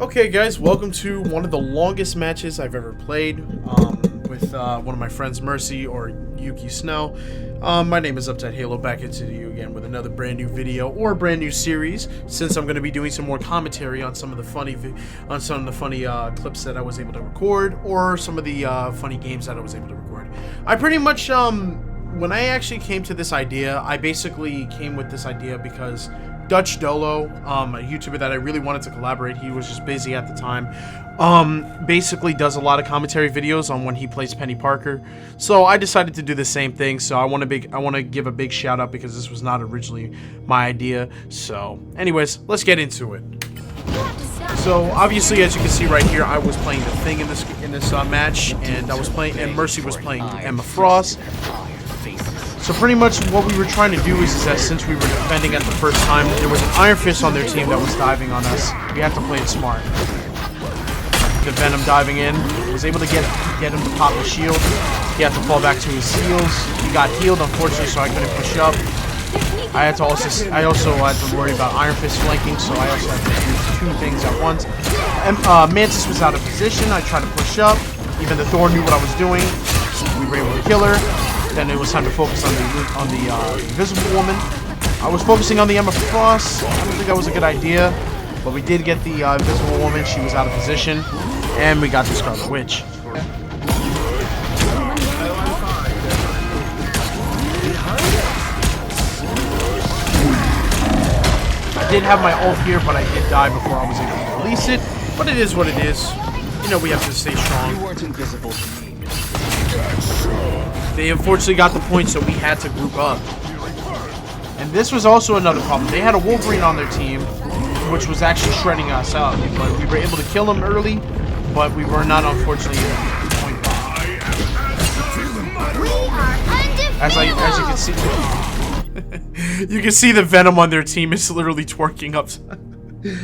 Okay guys, welcome to one of the longest matches I've ever played with one of my friends, Mercy, or Yuki Snow. My name is Uptight Halo, back into you again with another brand new video or a brand new series, since I'm going to be doing some more commentary on some of the funny clips that I was able to record, or some of the funny games that I was able to record. I pretty much when I actually came to this idea, I basically came with this idea because Dutch Dolo, a YouTuber that I really wanted to collaborate, he was just busy at the time, basically does a lot of commentary videos on when he plays Penny Parker. So I decided to do the same thing. So I want to give a big shout out because this was not originally my idea. So anyways, let's get into it. So obviously, as you can see right here, I was playing the Thing in this match, and Mercy was playing Emma Frost. So pretty much what we were trying to do is that since we were defending at the first time, there was an Iron Fist on their team that was diving on us. We had to play it smart. The Venom diving in, was able to get him to pop the shield. He had to fall back to his heals. He got healed, unfortunately, so I couldn't push up. I also had to worry about Iron Fist flanking, so I also had to do two things at once. Mantis was out of position. I tried to push up. Even the Thor knew what I was doing. We were able to kill her. Then it was time to focus on the Invisible Woman. I was focusing on the Emma Frost. I don't think that was a good idea, but we did get the Invisible Woman. She was out of position, and we got the Scarlet Witch. I did have my ult here, but I did die before I was able to release it. But it is what it is. You know, we have to stay strong. You weren't invisible to me. They unfortunately got the point, so we had to group up. And this was also another problem. They had a Wolverine on their team, which was actually shredding us up. But we were able to kill him early, but we were not, unfortunately, able to get the point back. As you can see, you can see the Venom on their team is literally twerking up.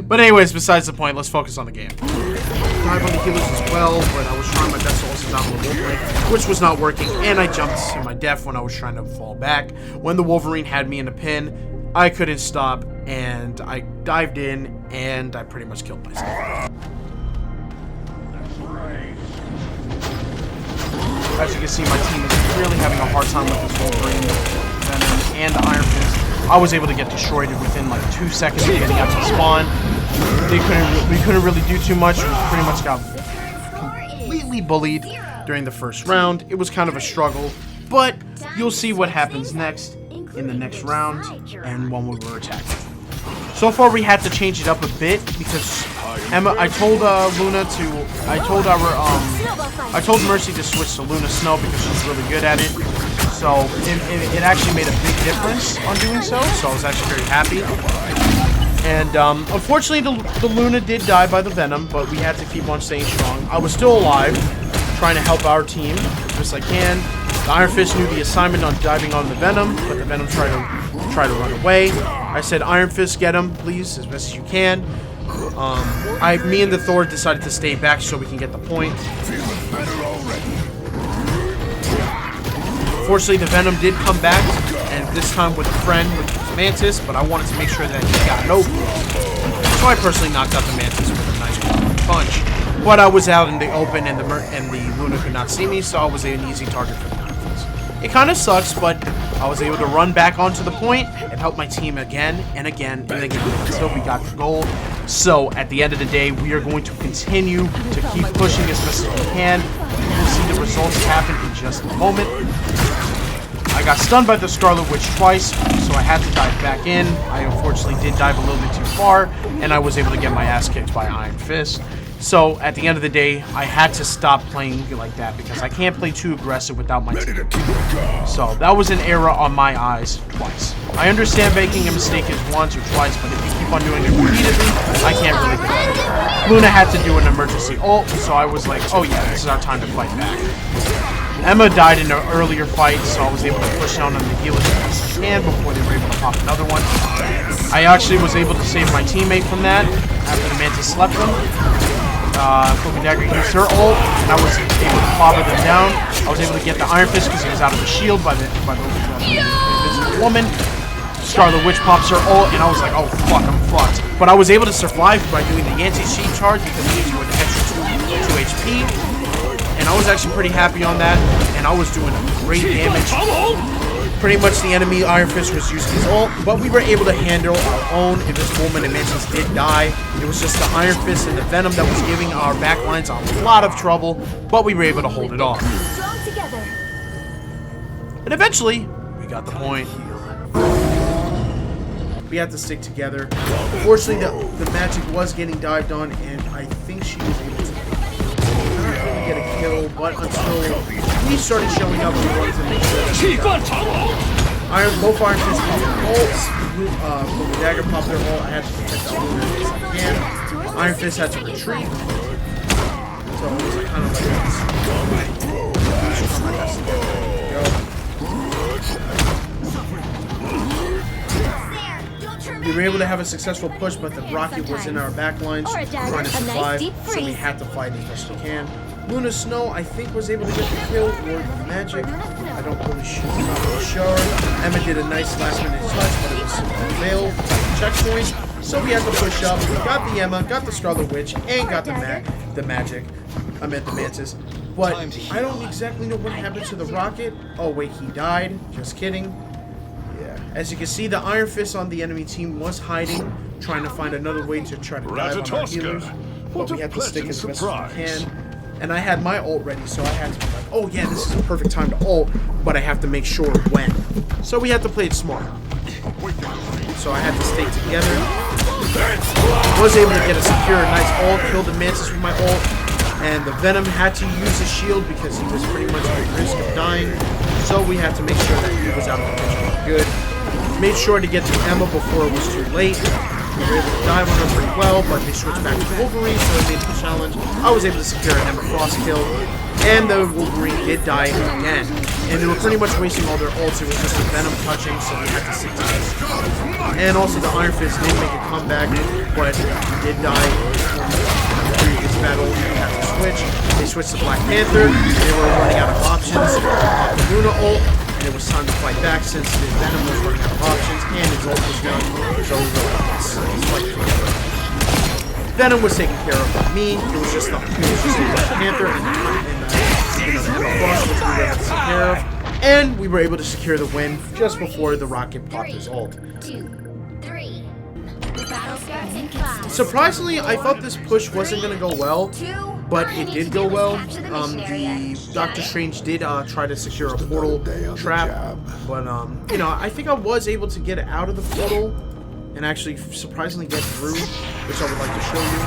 But anyways, besides the point, let's focus on the game. Dive on the healers as well, but I was trying my best to also down the Wolverine, which was not working, and I jumped to my death when I was trying to fall back. When the Wolverine had me in a pin, I couldn't stop, and I dived in, and I pretty much killed myself. As you can see, my team is really having a hard time with this Wolverine, Venom, and the Iron Fist. I was able to get destroyed within like 2 seconds of getting out to spawn. We couldn't really do too much. We pretty much got completely bullied during the first round. It was kind of a struggle, but you'll see what happens next in the next round and when we were attacked. So far, we had to change it up a bit because I told Mercy to switch to Luna Snow because she's really good at it. So it actually made a big difference on doing so. So I was actually very happy. And unfortunately, the Luna did die by the Venom, but we had to keep on staying strong. I was still alive, trying to help our team as best I can. The Iron Fist knew the assignment on diving on the Venom, but the Venom tried to run away. I said, Iron Fist, get him, please, as best as you can. Me and the Thor decided to stay back so we can get the point. Fortunately, the Venom did come back, and this time with a friend, which was Mantis, but I wanted to make sure that he got no blow. So I personally knocked out the Mantis with a nice punch. But I was out in the open, and the Luna could not see me, so I was an easy target for the Iron Fist. It kind of sucks, but I was able to run back onto the point and help my team again and again and again until we got the goal. So at the end of the day, we are going to continue to keep pushing as best as we can. We'll see the results happen in just a moment. I got stunned by the Scarlet Witch twice, so I had to dive back in. I unfortunately did dive a little bit too far, and I was able to get my ass kicked by Iron Fist. So at the end of the day, I had to stop playing like that because I can't play too aggressive without my team. So that was an error on my eyes twice. I understand making a mistake is once or twice, but if you keep on doing it repeatedly, I can't really do it. Luna had to do an emergency ult, so I was like, oh yeah, this is our time to fight back. Emma died in an earlier fight, so I was able to push down on the healers as best I can before they were able to pop another one. I actually was able to save my teammate from that after the Mantis slept them. Cookie Dagger used her ult, and I was able to clobber them down. I was able to get the Iron Fist because he was out of the shield by the Invisible Woman. Scarlet Witch pops her ult, and I was like, oh fuck, I'm fucked. But I was able to survive by doing the anti-cheat charge because it gives you an extra 2 HP. And I was actually pretty happy on that. And I was doing great damage. Pretty much the enemy Iron Fist was using his ult, but we were able to handle our own. In this moment, Mantis did die. It was just the Iron Fist and the Venom that was giving our backlines a lot of trouble, but we were able to hold it off. And eventually, we got the point. We had to stick together. Unfortunately, the magic was getting dived on, and I think she was able to get a kill, but until we started showing up, we wanted to make sure that both Iron Fists popped their ults. When the Dagger popped their ult, I had to protect the Luna as best I can. Iron Fist had to retreat. So it was kind of like this. We were able to have a successful push, but the rocket was in our backlines trying to survive, so we had to fight as best we can. Yuki Snow, I think, was able to get the kill, or the magic. I don't really sure. Emma did a nice last-minute touch, but it was failed checkpoint, so we had to push up. We got the Emma, got the Scarlet Witch, and got the magic. I meant the Mantis. But I don't exactly know what happened to the rocket. Oh, wait, he died. Just kidding. Yeah. As you can see, the Iron Fist on the enemy team was hiding, trying to find another way to try to dive on our healers. But we had to stick as best as we can. And I had my ult ready, so I had to be like, oh yeah, this is a perfect time to ult, but I have to make sure when. So we had to play it smart. So I had to stay together. Was able to get a secure, nice ult, killed the Mantis with my ult. And the Venom had to use his shield because he was pretty much at risk of dying. So we had to make sure that he was out of the picture good. Made sure to get the Emma before it was too late. We were able to dive on her pretty well, but they switched back to Wolverine, so it made the challenge. I was able to secure an Emma Frost kill, and the Wolverine did die again. And they were pretty much wasting all their ults. It was just the Venom touching, so we had to stick together. And also the Iron Fist did make a comeback, but he did die in the previous battle. We had to switch. They switched to Black Panther. They were running out of options. The Luna ult. It was time to fight back since the Venom was running out of options and his ult was down, so we were like, let's fight together. Venom was taken care of by me. It was just the Black Panther and the Frost, which we were able to take care of. And we were able to secure the win just before the rocket popped his ult. Surprisingly, I thought this push wasn't going to go well, but it did go well. The Doctor Strange did try to secure a portal trap, but you know, I think I was able to get out of the portal and actually surprisingly get through, which I would like to show you.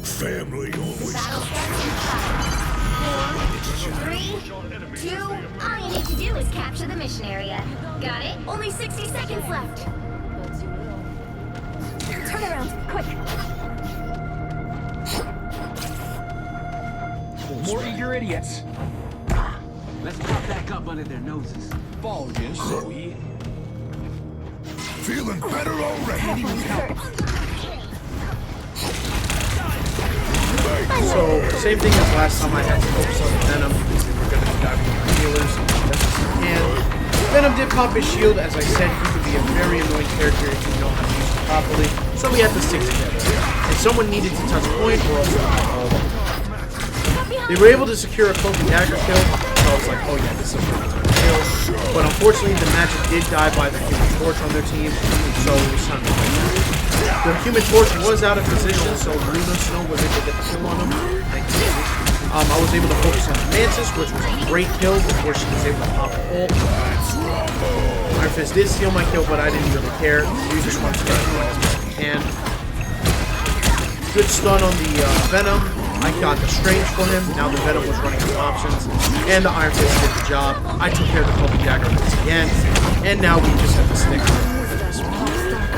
Family always comes. 3, 2, all you need to do is capture the mission area. Got it? Only 60 seconds left. Turn around, quick. More eager idiots. Let's pop back up under their noses. Fall again, so we. Feeling better already. So, same thing as last time, I had to focus on Venom because they were going to be diving on my healers as best as I can. Venom did pop his shield. As I said, he could be a very annoying character if you know how to use it properly. So we had to stick together. If someone needed to touch point, or else they were able to secure a cloak and dagger kill. So I was like, oh yeah, this is a really good kill. But unfortunately, the magic did die by the Human Torch on their team, so it was time to fight back. The Human Torch was out of position, so Yuki Snow was able to get the kill on him. I was able to focus on the Mantis, which was a great kill before she was able to pop the ult. Iron Fist did steal my kill, but I didn't really care. We just wanted to get it as best we can. Good stun on the Venom. I got the Strange for him. Now the Venom was running out of options, and the Iron Fist did the job. I took care of the Cloak and Dagger once again, and now we just have to stick with this one.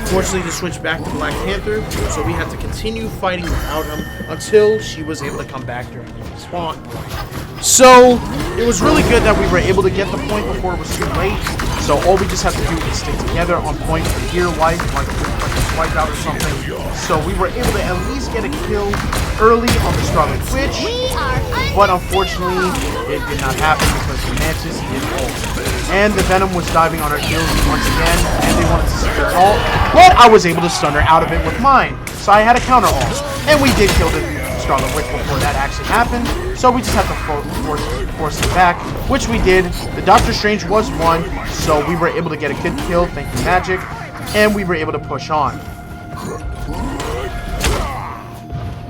Unfortunately, to switch back to Black Panther, so we had to continue fighting without him until she was able to come back during the spawn. So, it was really good that we were able to get the point before it was too late. So all we just have to do is stick together on point for dear life, like a swipe out or something. So we were able to at least get a kill early on the Scarlet Witch, but unfortunately, it did not happen because the Mantis did And the Venom was diving on our heels once again, and they wanted to see her ult, but I was able to stun her out of it with mine, so I had a counter ult. And we did kill the Scarlet Witch before that actually happened, so we just had to force it back, which we did. The Doctor Strange was one, so we were able to get a good kill, thank you Magic, and we were able to push on.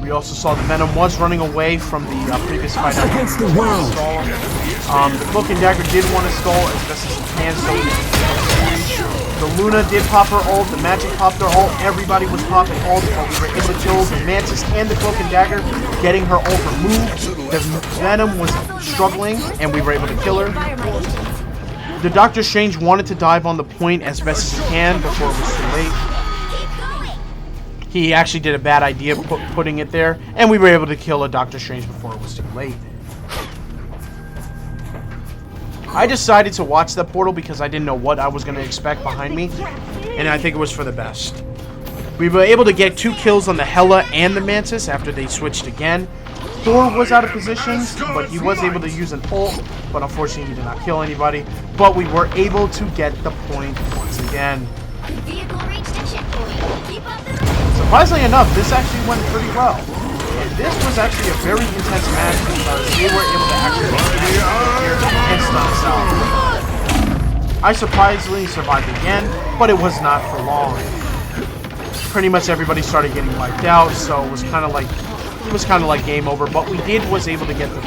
We also saw the Venom was running away from the previous fight against the world. The Cloak and Dagger did want to stall as best as he can, so the Luna did pop her ult, the Magic popped her ult, everybody was popping ult, but we were able to kill the Mantis and the Cloak and Dagger, getting her ult removed. The Venom was struggling, and we were able to kill her. The Doctor Strange wanted to dive on the point as best as he can before it was too late. He actually did a bad idea putting it there, and we were able to kill a Doctor Strange before it was too late. I decided to watch that portal because I didn't know what I was going to expect behind me, and I think it was for the best. We were able to get 2 kills on the Hela and the Mantis after they switched again. Thor was out of position, but he was able to use an ult, but unfortunately he did not kill anybody. But we were able to get the point once again. Surprisingly enough, this actually went pretty well. And this was actually a very intense match because they were able to actually and stun us out. I surprisingly survived again, but it was not for long. Pretty much everybody started getting wiped out, so it was kind of like game over. But we was able to get the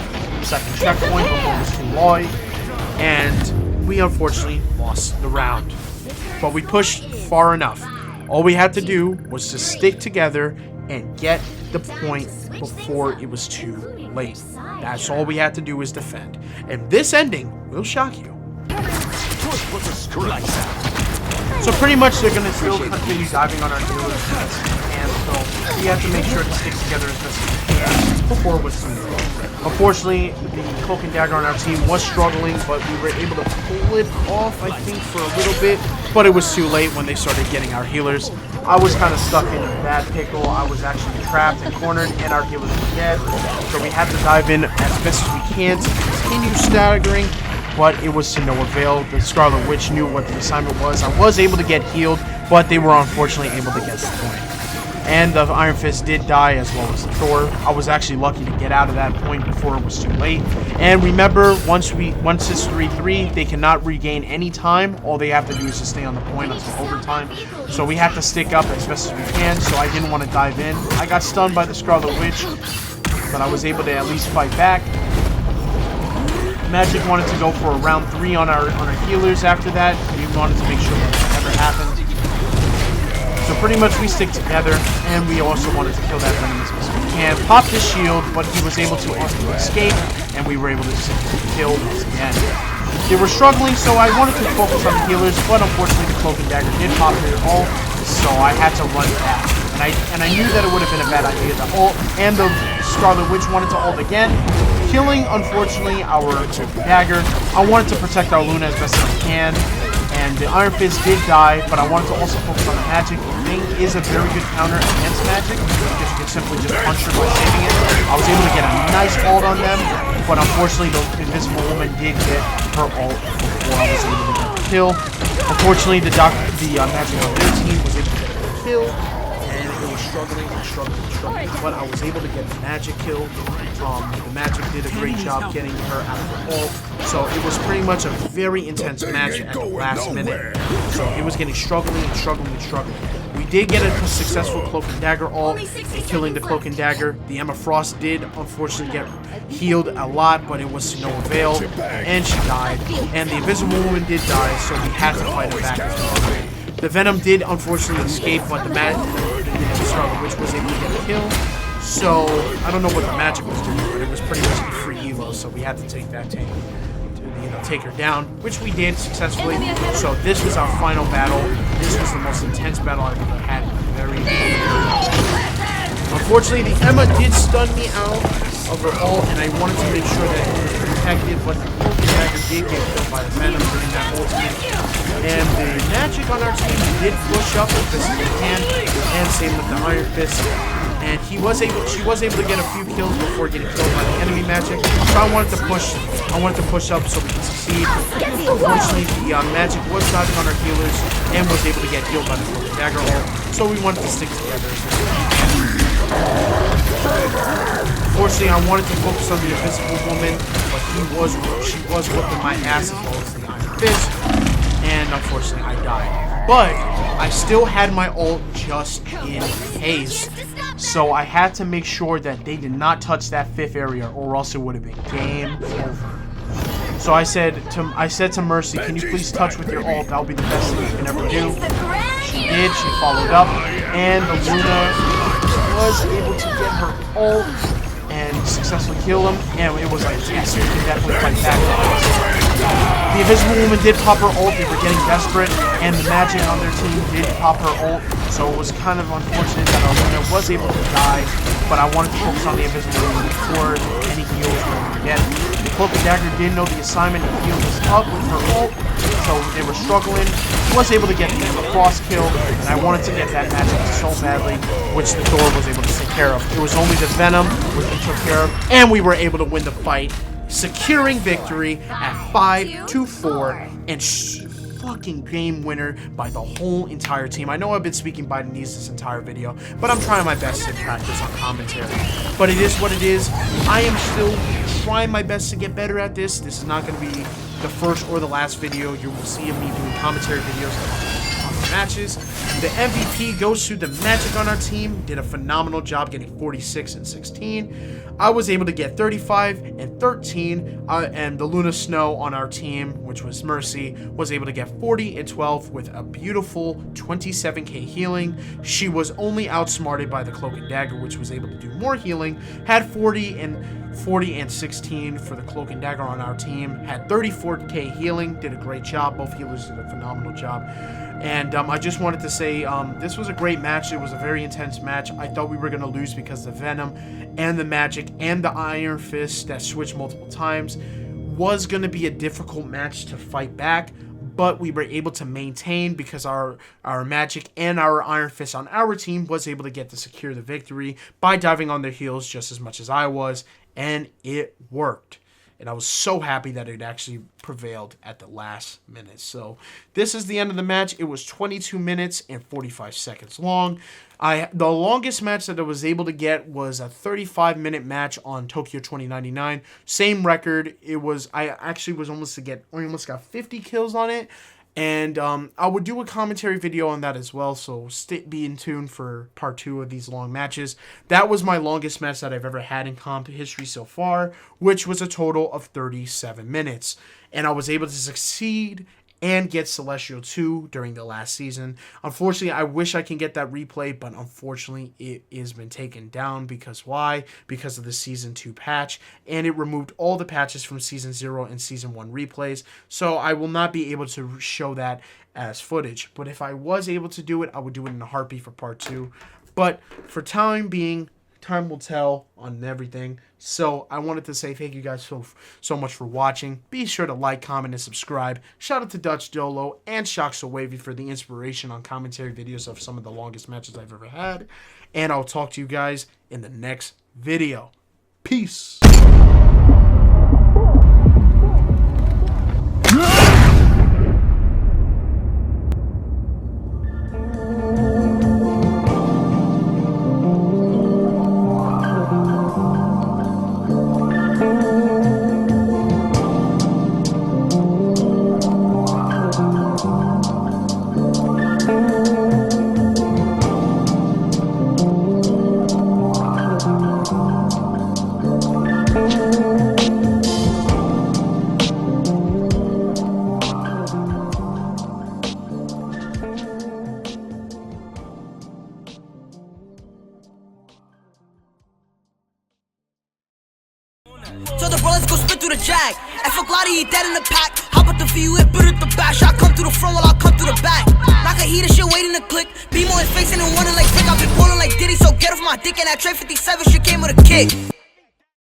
second checkpoint before it was too long, and we unfortunately lost the round. But we pushed far enough. All we had to do was to stick together and get the point before it was too late. That's all we had to do was defend. And this ending will shock you. So pretty much they're going to still continue diving on our healers, and so we have to make sure to stick together as best as we can before it was too late. Unfortunately, the Cloak and Dagger on our team was struggling, but we were able to pull it off, I think, for a little bit. But it was too late when they started getting our healers. I was kind of stuck in a bad pickle. I was actually trapped and cornered, and our healers were dead. So we had to dive in as best as we can to continue staggering, but it was to no avail. The Scarlet Witch knew what the assignment was. I was able to get healed, but they were unfortunately able to get the point. And the Iron Fist did die, as well as the Thor. I was actually lucky to get out of that point before it was too late. And remember, once it's 3-3, they cannot regain any time. All they have to do is just stay on the point until overtime. So we have to stick up as best as we can, so I didn't want to dive in. I got stunned by the Scarlet Witch, but I was able to at least fight back. Magic wanted to go for a round 3 on our healers after that. We wanted to make sure that never happened. So pretty much we stick together, and we also wanted to kill that Venom as best as we can. Popped his shield, but he was able to also escape, and we were able to kill once again. They were struggling, so I wanted to focus on the healers, but unfortunately the Cloak and Dagger did pop their ult, so I had to run back. And I knew that it would have been a bad idea to ult, and the Scarlet Witch wanted to ult again, killing, unfortunately, our Cloak and Dagger. I wanted to protect our Luna as best as I can. And the Iron Fist did die, but I wanted to also focus on the Magic. Ring is a very good counter against Magic, because you can simply just punch her by saving it. I was able to get a nice ult on them, but unfortunately the Invisible Woman did get her ult before I was able to get the kill. Unfortunately, the Magic on their team was able to get the kill, and it was struggling, but I was able to get the Magic kill. The Magic did a great job getting her out of the ult. So it was pretty much a very intense match at the last minute. So it was getting struggling. We did get a successful Cloak and Dagger ult, killing the Cloak and Dagger. The Emma Frost did unfortunately get healed a lot, but it was to no avail, and she died. And the Invisible Woman did die, so we had to fight her back as well. The Venom did unfortunately escape, but the Scarlet Witch was able to get a kill. So I don't know what the Magic was doing, but it was pretty much a free Evo, so we had to take that tank. Take her down, which we did successfully. So this was our final battle. This was the most intense battle I've ever had. Unfortunately, the Emma did stun me out of her ult, and I wanted to make sure that it was protected, but the Cloak and Dagger did get killed by the Venom during that ultimate. And the Magic on our team did push up as best as they can, and same with the Iron Fist. And she was able to get a few kills before getting killed by the enemy Magic. So I wanted to push up so we could succeed. Unfortunately, the magic was dodging on our healers and was able to get healed by the Cloak Dagger ult, so we wanted to stick together. Unfortunately, I wanted to focus on the Invisible Woman, but she was whipping my ass as well as the Iron Fist, and unfortunately I died. But I still had my ult just in case, so I had to make sure that they did not touch that 5th area, or else it would have been game over. So I said to Mercy, can you please touch with your ult? That would be the best thing you can ever do. She did. She followed up, and the Luna was able to get her ult and successfully kill him. And it was like, yes, we can definitely fight back. The Invisible Woman did pop her ult. They were getting desperate, and the magic on their team did pop her ult. So it was kind of unfortunate that our Luna was able to die, but I wanted to focus on the Invisible Woman before any heals were able to get. The Cloak and Dagger did know the assignment and healed us up with her ult, so they were struggling. Was able to get the cross kill, and I wanted to get that magic so badly, which the Thor was able to take care of. It was only the Venom which we took care of, and we were able to win the fight, securing victory at 5-4 and fucking game winner by the whole entire team. I know I've been speaking Bidenese this entire video, but I'm trying my best to practice on commentary. But it is what it is. I am still trying my best to get better at this. This is not going to be the first or the last video. You will see of me doing commentary videos on the matches. The MVP goes to the magic on our team. Did a phenomenal job getting 46 and 16. I was able to get 35 and 13, and the Luna Snow on our team, which was Mercy, was able to get 40 and 12 with a beautiful 27k healing. She was only outsmarted by the Cloak and Dagger, which was able to do more healing. Had 40 and 16 for the Cloak and Dagger on our team. Had 34k healing. Did a great job. Both healers did a phenomenal job. And I just wanted to say this was a great match. It was a very intense match. I thought we were going to lose because the Venom and the magic and the Iron Fist that switched multiple times was going to be a difficult match to fight back. But we were able to maintain because our magic and our Iron Fist on our team was able to get to secure the victory by diving on their heels just as much as I was. And it worked. And I was so happy that it actually prevailed at the last minute. So this is the end of the match. It was 22 minutes and 45 seconds long. The longest match that I was able to get was a 35-minute match on Tokyo 2099. Same record. I almost got 50 kills on it. And I would do a commentary video on that as well, so be in tune for part 2 of these long matches. That was my longest match that I've ever had in comp history so far, which was a total of 37 minutes. And I was able to succeed and get Celestial 2 during the last season. Unfortunately, I wish I can get that replay, but unfortunately, it has been taken down. Because why? Because of the Season 2 patch, and it removed all the patches from Season 0 and Season 1 replays, so I will not be able to show that as footage. But if I was able to do it, I would do it in a heartbeat for part 2. But for time being, time will tell on everything. So I wanted to say thank you guys so much for watching. Be sure to like, comment, and subscribe. Shout out to Dutch Dolo and Shock So Wavy for the inspiration on commentary videos of some of the longest matches I've ever had. And I'll talk to you guys in the next video. Peace. So the bro, let's go spin through the jag. F a Glotty, eat that in the pack. Hop up the VU, it put it the back. Shot come through the front while I come through the back. Knock a heater, shit waiting to click. Beam on his face and then running like Vic. I've been pulling like Diddy, so get off my dick. And that Trey 57, shit came with a kick.